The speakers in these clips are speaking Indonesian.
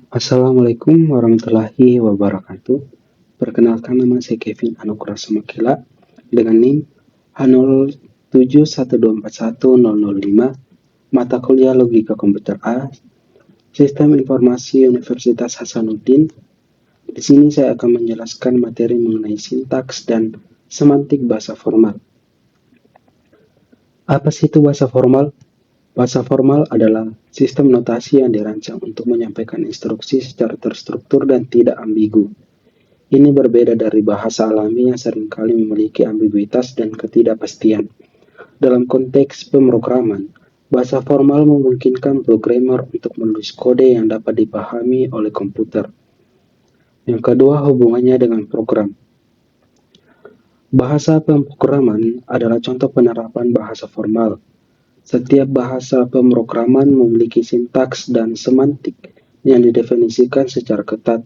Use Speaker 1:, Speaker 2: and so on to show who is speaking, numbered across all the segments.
Speaker 1: Assalamualaikum warahmatullahi wabarakatuh. Perkenalkan, nama saya Kevin Anugrah Samakila dengan NIM H0712410005, mata kuliah Logika Komputer A, Sistem Informasi Universitas Hasanuddin. Di sini saya akan menjelaskan materi mengenai sintaks dan semantik bahasa formal. Apa sih itu bahasa formal? Bahasa formal adalah sistem notasi yang dirancang untuk menyampaikan instruksi secara terstruktur dan tidak ambigu. Ini berbeda dari bahasa alami yang seringkali memiliki ambiguitas dan ketidakpastian. Dalam konteks pemrograman, bahasa formal memungkinkan programmer untuk menulis kode yang dapat dipahami oleh komputer. Yang kedua, hubungannya dengan program. Bahasa pemrograman adalah contoh penerapan bahasa formal. Setiap bahasa pemrograman memiliki sintaks dan semantik yang didefinisikan secara ketat,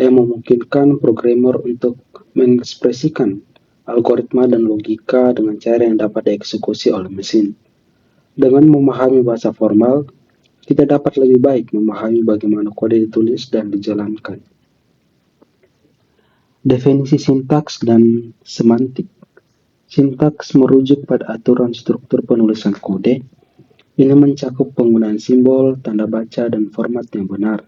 Speaker 1: yang memungkinkan programmer untuk mengekspresikan algoritma dan logika dengan cara yang dapat dieksekusi oleh mesin. Dengan memahami bahasa formal, kita dapat lebih baik memahami bagaimana kode ditulis dan dijalankan. Definisi sintaks dan semantik. Sintaks merujuk pada aturan struktur penulisan kode. Ini mencakup penggunaan simbol, tanda baca, dan format yang benar.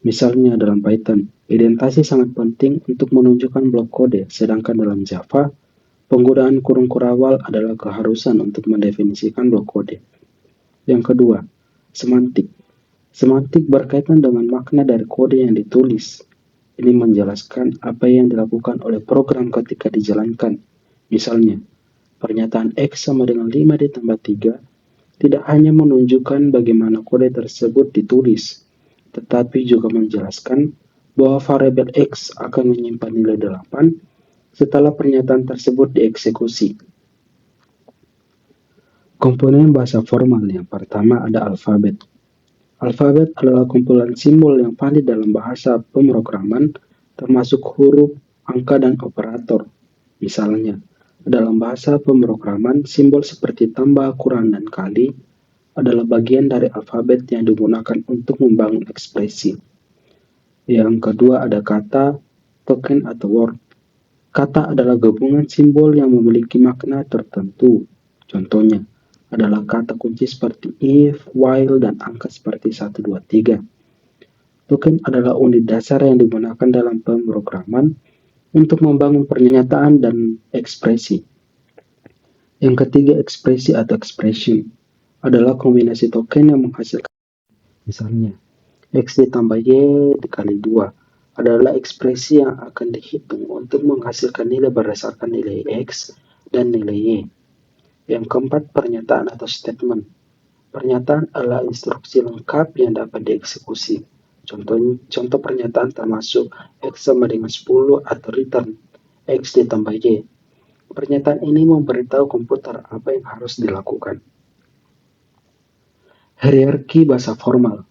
Speaker 1: Misalnya dalam Python, indentasi sangat penting untuk menunjukkan blok kode, sedangkan dalam Java, penggunaan kurung kurawal adalah keharusan untuk mendefinisikan blok kode. Yang kedua, semantik. Semantik berkaitan dengan makna dari kode yang ditulis. Ini menjelaskan apa yang dilakukan oleh program ketika dijalankan. Misalnya, pernyataan X sama dengan 5 ditambah 3 tidak hanya menunjukkan bagaimana kode tersebut ditulis, tetapi juga menjelaskan bahwa variabel X akan menyimpan nilai 8 setelah pernyataan tersebut dieksekusi. Komponen bahasa formal yang pertama ada alfabet. Alfabet adalah kumpulan simbol yang valid dalam bahasa pemrograman, termasuk huruf, angka, dan operator. Misalnya, dalam bahasa pemrograman, simbol seperti tambah, kurang, dan kali adalah bagian dari alfabet yang digunakan untuk membangun ekspresi. Yang kedua ada kata, token, atau word. Kata adalah gabungan simbol yang memiliki makna tertentu. Contohnya adalah kata kunci seperti if, while, dan angka seperti 1, 2, 3. Token adalah unit dasar yang digunakan dalam pemrograman untuk membangun pernyataan dan ekspresi. Yang ketiga, ekspresi atau expression adalah kombinasi token yang menghasilkan. Misalnya, X ditambah Y dikali 2 adalah ekspresi yang akan dihitung untuk menghasilkan nilai berdasarkan nilai X dan nilai Y. Yang keempat, pernyataan atau statement. Pernyataan adalah instruksi lengkap yang dapat dieksekusi. Contoh pernyataan termasuk X sama dengan 10 atau return X ditambah Y. Pernyataan ini memberitahu komputer apa yang harus dilakukan. Hierarki bahasa formal.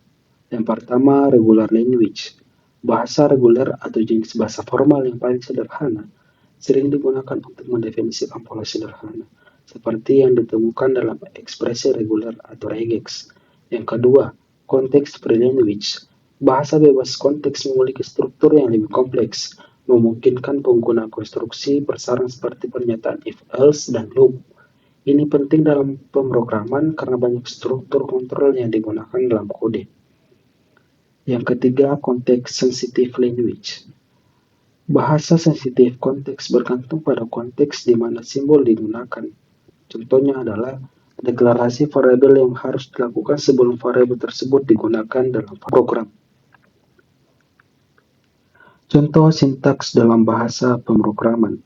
Speaker 1: Yang pertama, regular language. Bahasa reguler atau jenis bahasa formal yang paling sederhana sering digunakan untuk mendefinisikan pola sederhana, seperti yang ditemukan dalam ekspresi reguler atau regex. Yang kedua, context-free language. Bahasa bebas konteks memiliki struktur yang lebih kompleks, memungkinkan penggunaan konstruksi bersarang seperti pernyataan if-else dan loop. Ini penting dalam pemrograman karena banyak struktur kontrol yang digunakan dalam kode. Yang ketiga, context-sensitive language. Bahasa sensitif konteks bergantung pada konteks di mana simbol digunakan. Contohnya adalah deklarasi variabel yang harus dilakukan sebelum variabel tersebut digunakan dalam program. Contoh sintaks dalam bahasa pemrograman.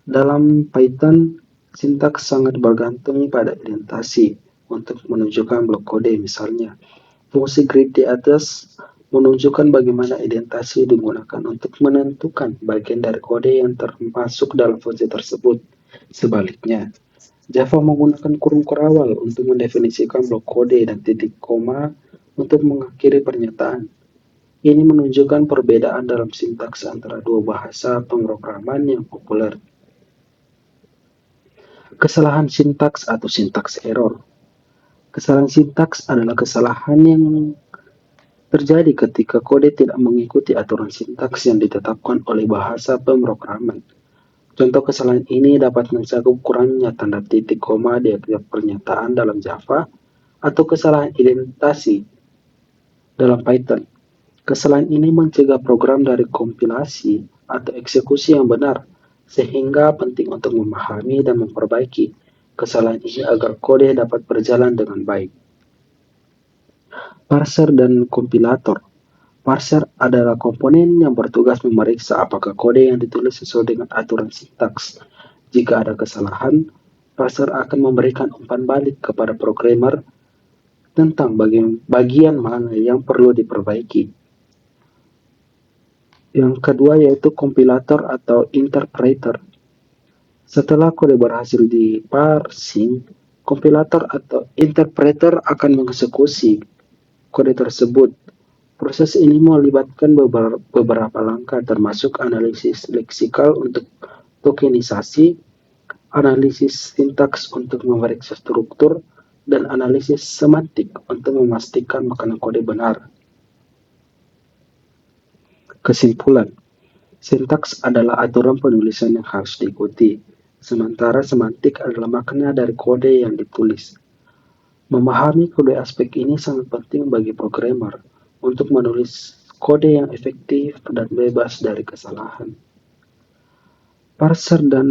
Speaker 1: Dalam Python, sintaks sangat bergantung pada indentasi untuk menunjukkan blok kode. Misalnya, fungsi grid di atas menunjukkan bagaimana indentasi digunakan untuk menentukan bagian dari kode yang termasuk dalam fungsi tersebut. Sebaliknya, Java menggunakan kurung kurawal untuk mendefinisikan blok kode dan titik koma untuk mengakhiri pernyataan. Ini menunjukkan perbedaan dalam sintaks antara dua bahasa pemrograman yang populer. Kesalahan sintaks atau sintaks error. Kesalahan sintaks adalah kesalahan yang terjadi ketika kode tidak mengikuti aturan sintaks yang ditetapkan oleh bahasa pemrograman. Contoh kesalahan ini dapat mencakup kurangnya tanda titik koma di tiap pernyataan dalam Java atau kesalahan indentasi dalam Python. Kesalahan ini mencegah program dari kompilasi atau eksekusi yang benar, sehingga penting untuk memahami dan memperbaiki kesalahan ini agar kode dapat berjalan dengan baik. Parser dan kompilator. Parser adalah komponen yang bertugas memeriksa apakah kode yang ditulis sesuai dengan aturan sintaks. Jika ada kesalahan, parser akan memberikan umpan balik kepada programmer tentang bagian mana yang perlu diperbaiki. Yang kedua yaitu kompilator atau interpreter. Setelah kode berhasil diparsing, kompilator atau interpreter akan mengeksekusi kode tersebut. Proses ini melibatkan beberapa langkah termasuk analisis leksikal untuk tokenisasi, analisis sintaks untuk memeriksa struktur, dan analisis semantik untuk memastikan makna kode benar. Kesimpulan, sintaks adalah aturan penulisan yang harus diikuti, sementara semantik adalah makna dari kode yang ditulis. Memahami kedua aspek ini sangat penting bagi programmer untuk menulis kode yang efektif dan bebas dari kesalahan. Parser dan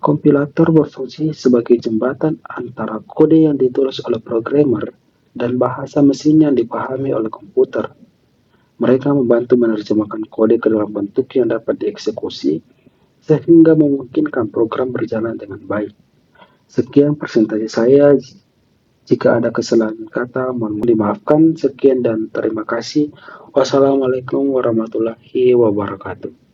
Speaker 1: kompilator berfungsi sebagai jembatan antara kode yang ditulis oleh programmer dan bahasa mesin yang dipahami oleh komputer. Mereka membantu menerjemahkan kode ke dalam bentuk yang dapat dieksekusi, sehingga memungkinkan program berjalan dengan baik. Sekian presentasi saya. Jika ada kesalahan kata, mohon dimaafkan. Sekian dan terima kasih. Wassalamualaikum warahmatullahi wabarakatuh.